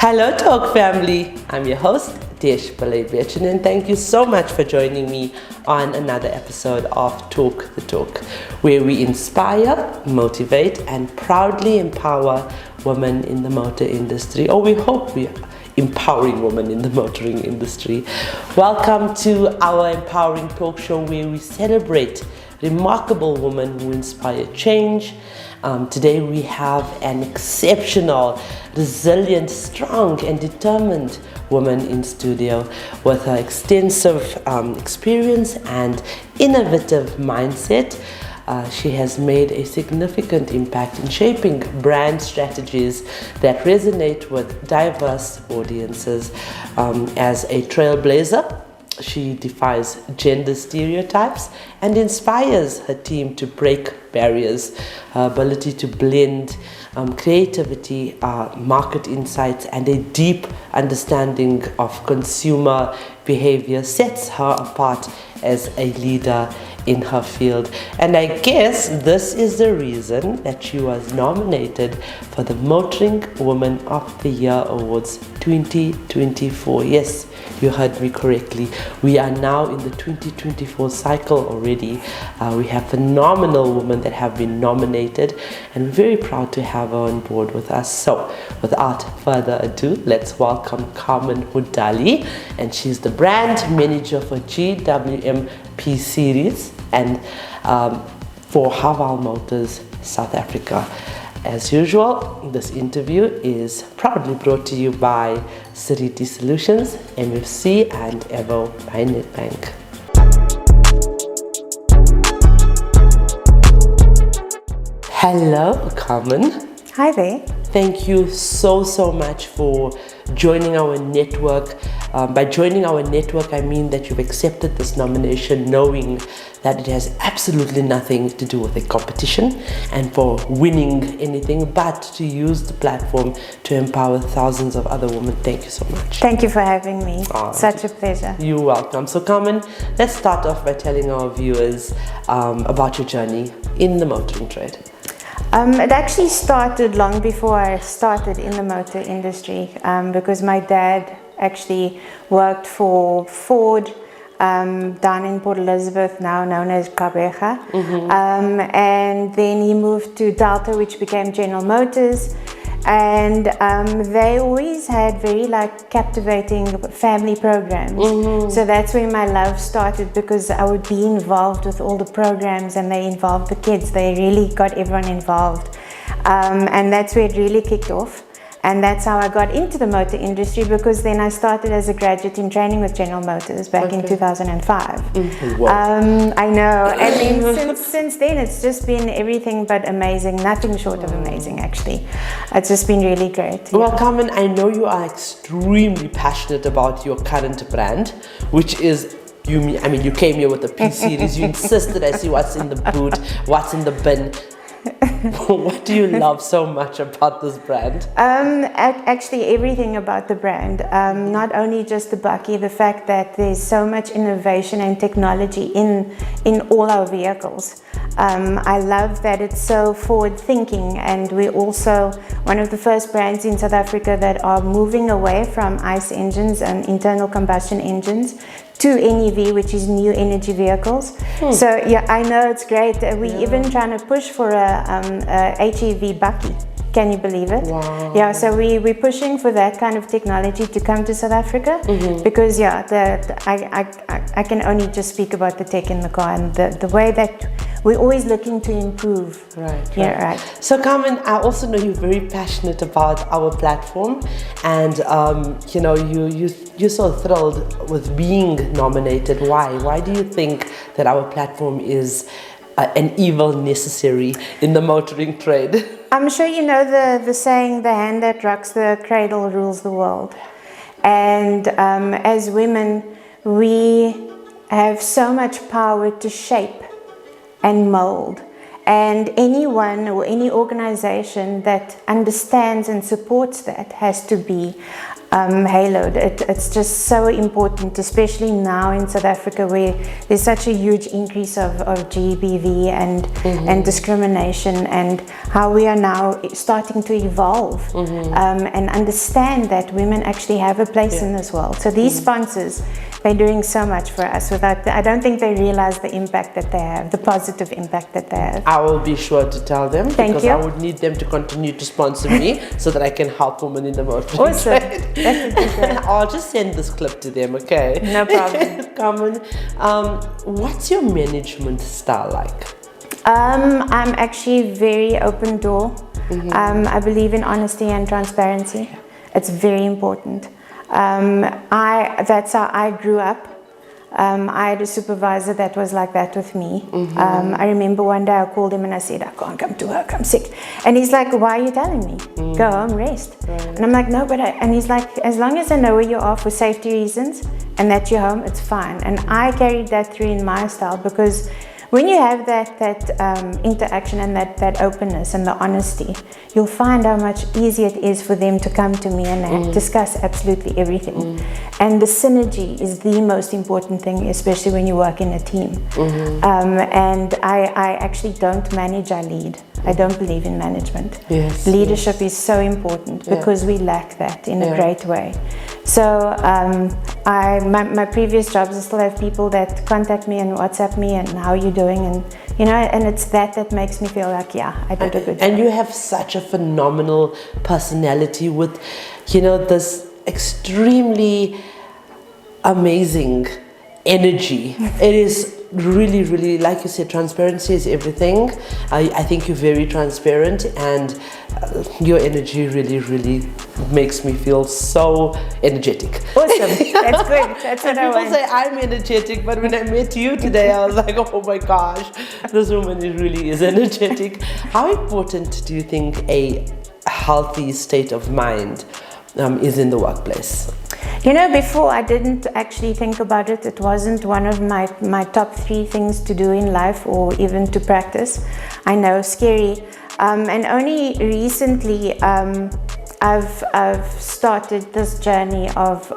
Hello Talk family, I'm your host Desh and thank you so much for joining me on another episode of Talk the Torque, where we inspire, motivate and proudly empower women in the motor industry, or we hope we are empowering women in the motoring industry. Welcome to our empowering talk show where we celebrate remarkable women who inspire change. Today we have an exceptional, resilient, strong and determined woman in studio with her extensive experience and innovative mindset. She has made a significant impact in shaping brand strategies that resonate with diverse audiences. As a trailblazer, she defies gender stereotypes and inspires her team to break barriers. Her ability to blend creativity, market insights, and a deep understanding of consumer behavior sets her apart as a leader in her field. And I guess this is the reason that she was nominated for the Motoring Woman of the Year Awards 2024. Yes, you heard me correctly. We are now in the 2024 cycle already. We have phenomenal women that have been nominated, and we're very proud to have her on board with us. So without further ado, let's welcome Carmen Moodaley, and she's the brand manager for GWM P-Series and for Haval Motors South Africa. As usual, this interview is proudly brought to you by Seriti Solutions, MFC and Avo by Nedbank. Hello, Carmen. Hi there. Thank you so much for joining our network. By joining our network, I mean that you've accepted this nomination knowing that it has absolutely nothing to do with a competition and for winning anything, but to use the platform to empower thousands of other women. Thank you so much. Thank you for having me. Such a pleasure. You're welcome. So Carmen, let's start off by telling our viewers about your journey in the motoring trade. It actually started long before I started in the motor industry because my dad actually worked for Ford down in Port Elizabeth, now known as Kabeja. And then he moved to Delta, which became General Motors. And they always had very captivating family programs. So that's where my love started, because I would be involved with all the programs and they involved the kids. They really got everyone involved. And that's where it really kicked off. And that's how I got into the motor industry, because then I started as a graduate in training with General Motors back in 2005. Wow. I know. And then since then, it's just been everything but amazing. Nothing short of amazing, actually. It's just been really great. Well, Carmen, I know you are extremely passionate about your current brand, which is you came here with the P-Series. You insisted, I see what's in the boot, what's in the bin. What do you love so much about this brand? Actually, everything about the brand. Not only just the bakkie, the fact that there's so much innovation and technology in all our vehicles. I love that it's so forward thinking, and we're also one of the first brands in South Africa that are moving away from ICE engines and internal combustion engines to NEV, which is new energy vehicles. So yeah, I know it's great. We're even trying to push for a HEV bakkie. Can you believe it? Wow. Yeah, so we're pushing for that kind of technology to come to South Africa, because yeah, I can only just speak about the tech in the car and the way that we're always looking to improve. Right. Yeah, right. So Carmen, I also know you're very passionate about our platform, and you're so thrilled with being nominated. Why do you think that our platform is an evil necessary in the motoring trade? I'm sure you know the saying, the hand that rocks the cradle rules the world. And as women, we have so much power to shape and mold. And anyone or any organization that understands and supports that has to be haloed. It's just so important, especially now in South Africa, where there's such a huge increase of GBV and discrimination, and how we are now starting to evolve and understand that women actually have a place in this world. So these sponsors, they're doing so much for us. I don't think they realize the impact that they have, the positive impact that they have. I will be sure to tell them, because you. I would need them to continue to sponsor me so that I can help women in the motor Awesome. trade. That would be great. I'll just send this clip to them, okay? No problem. Carmen, what's your management style like? I'm actually very open door. I believe in honesty and transparency. It's very important. That's how I grew up. I had a supervisor that was like that with me. I remember one day I called him and I said, I can't come to work, I'm sick. And he's like, why are you telling me? Go home, rest. Right. And I'm like, no, and he's like, as long as I know where you are for safety reasons and that you're home, it's fine. And I carried that through in my style, because when you have that interaction and that openness and the honesty, you'll find how much easier it is for them to come to me and discuss absolutely everything. And the synergy is the most important thing, especially when you work in a team. And I actually don't manage, I lead. I don't believe in management. Leadership is so important, because we lack that in a great way. So my previous jobs, I still have people that contact me and WhatsApp me and how you doing, and and it's that makes me feel like, yeah, I did a good job. And you have such a phenomenal personality with, this extremely amazing energy. It is really, really, like you said, transparency is everything. I think you're very transparent, and your energy really, really makes me feel so energetic. Awesome. That's good. That's what I want. People say I'm energetic, but when I met you today, I was like, oh my gosh, this woman really is energetic. How important do you think a healthy state of mind is in the workplace? Before I didn't actually think about it. It wasn't one of my top 3 things to do in life, or even to practice. I know, scary. And only recently I've started this journey of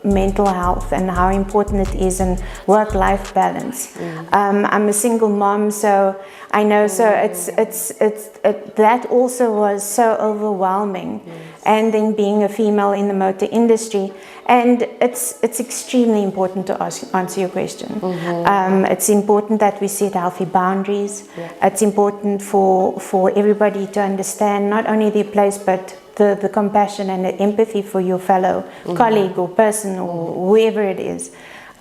mental health and how important it is, and work-life balance. I'm a single mom, so I know. So that also was so overwhelming. And then being a female in the motor industry, and it's extremely important to answer your question. It's important that we set healthy boundaries. It's important for everybody to understand not only their place, but the compassion and the empathy for your fellow colleague or person or whoever it is.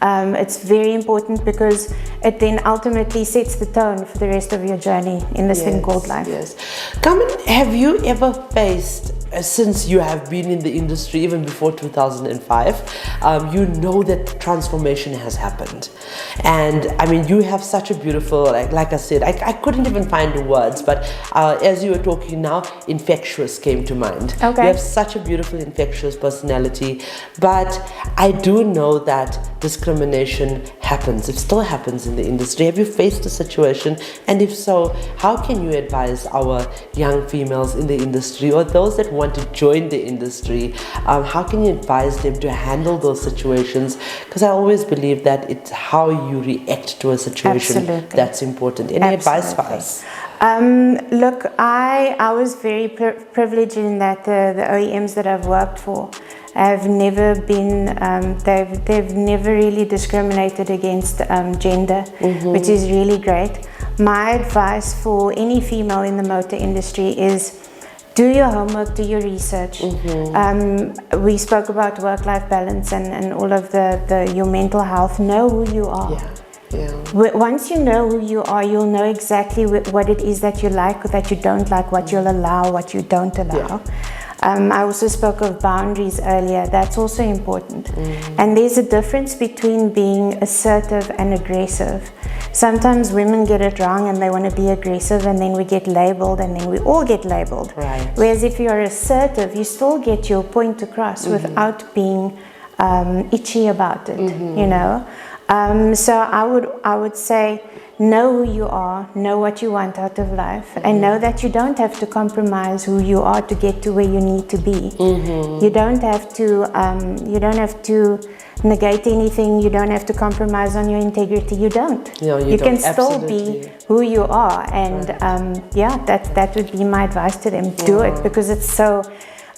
It's very important, because it then ultimately sets the tone for the rest of your journey in this thing called life. Carmen, have you ever faced, since you have been in the industry even before 2005, you know that transformation has happened, and I mean, you have such a beautiful, like I said, I couldn't even find the words, but as you were talking now, infectious came to mind. You have such a beautiful infectious personality, but I do know that discrimination happens. It still happens in the industry. Have you faced a situation, and if so, how can you advise our young females in the industry, or those that want to join the industry, how can you advise them to handle those situations? Because I always believe that it's how you react to a situation that's important. Any advice for us? Look, I was very privileged in that the OEMs that I've worked for have never been, they've never really discriminated against gender, which is really great. My advice for any female in the motor industry is, do your homework, do your research. We spoke about work-life balance and all of your mental health. Know who you are. Once you know who you are, you'll know exactly what it is that you like, or that you don't like, what you'll allow, what you don't allow. I also spoke of boundaries earlier. That's also important. And there's a difference between being assertive and aggressive. Sometimes women get it wrong and they want to be aggressive, and then we get labeled, and then we all get labeled. Whereas if you're assertive, you still get your point across without being itchy about it, So I would say, know who you are, know what you want out of life, and know that you don't have to compromise who you are to get to where you need to be. You don't have to negate anything. You don't have to compromise on your integrity. You don't. You can still be who you are, and that would be my advice to them. Do it, because it's so.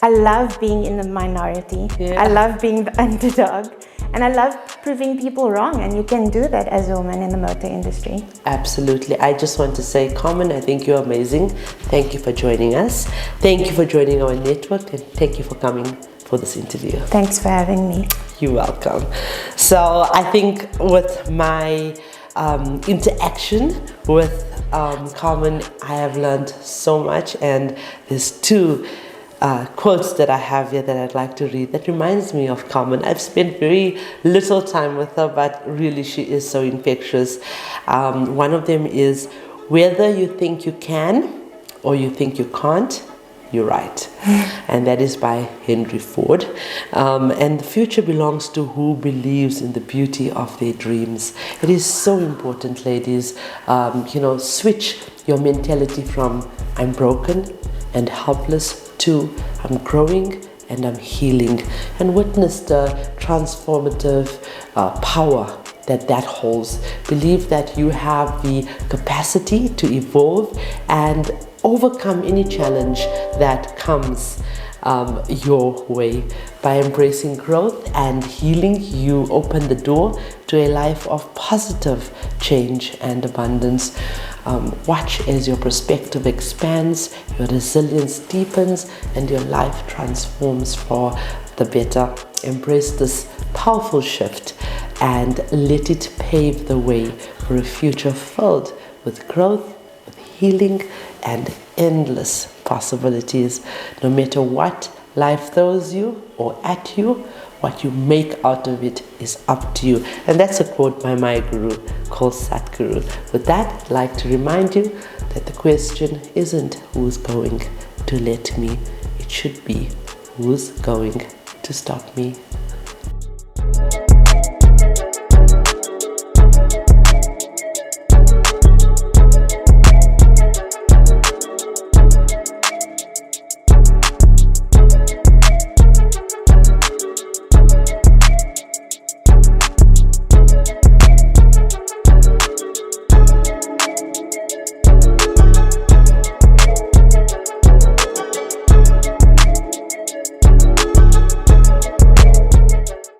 I love being in the minority. I love being the underdog. And I love proving people wrong, and you can do that as a woman in the motor industry. Absolutely. I just want to say, Carmen, I think you're amazing. Thank you for joining us. Thank you for joining our network, and thank you for coming for this interview. Thanks for having me. You're welcome. So I think with my interaction with Carmen, I have learned so much, and there's two quotes that I have here that I'd like to read that reminds me of Carmen. I've spent very little time with her, but really she is so infectious. One of them is, whether you think you can or you think you can't, you're right. And that is by Henry Ford. And the future belongs to who believes in the beauty of their dreams. It is so important, ladies. Switch your mentality from I'm broken and helpless to I'm growing and I'm healing, and witness the transformative power that holds. Believe that you have the capacity to evolve and overcome any challenge that comes your way. By embracing growth and healing, you open the door to a life of positive change and abundance. Watch as your perspective expands, your resilience deepens, and your life transforms for the better. Embrace this powerful shift and let it pave the way for a future filled with growth, with healing, and endless possibilities. No matter what life throws you or at you, what you make out of it is up to you. And that's a quote by my guru called Satguru. With that, I'd like to remind you that the question isn't who's going to let me. It should be who's going to stop me.